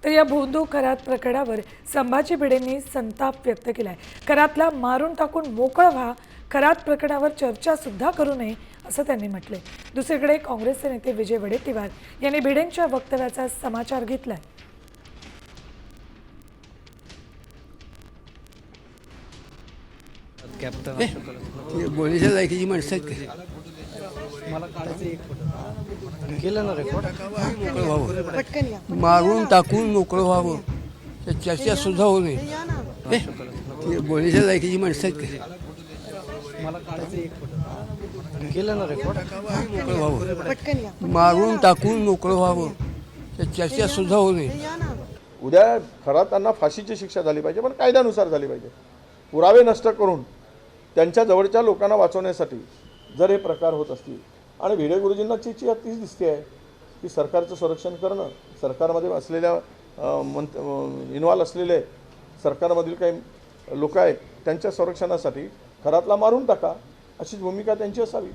तर या भोंदू खरात प्रकरणावर संभाजी भिडेंनी संताप व्यक्त केलाय। खरातला मारून टाकून मोकळं व्हा, खरात प्रकरणावर चर्चा सुद्धा करू नये असं त्यांनी म्हटलंय। दुसरीकडे काँग्रेसचे नेते विजय वडेट्टीवार यांनी भिडेंच्या वक्तव्याचा समाचार घेतलाय। बोलीच्या लायकीची माणसं आहेत का? केलं ना रेकॉर्ड मोकळं व्हावं, मारून टाकून मोकळं व्हावं, त्या चर्चा सुद्धा होऊ नये। बोलीच्या लायकीची माणसं आहेत का? केलं ना रेकॉर्ड मोकळं व्हावं, मारून टाकून मोकळं व्हावं, त्या चर्चा सुद्धा होऊ नये। उद्या खरा त्यांना फाशीची शिक्षा झाली पाहिजे, पण कायद्यानुसार झाली पाहिजे। पुरावे नष्ट करून त्यांच्या जवळच्या लोकांना वाचवण्यासाठी जर हे प्रकार होत असतील आणि भिडे गुरुजींना चिची तीच दिसते आहे की सरकारचं संरक्षण करणं, सरकारमध्ये असलेल्या इन्व्हॉल्व असलेले सरकारमधील काही लोक आहेत त्यांच्या संरक्षणासाठी खरातला मारून टाका अशी भूमिका त्यांची असावी।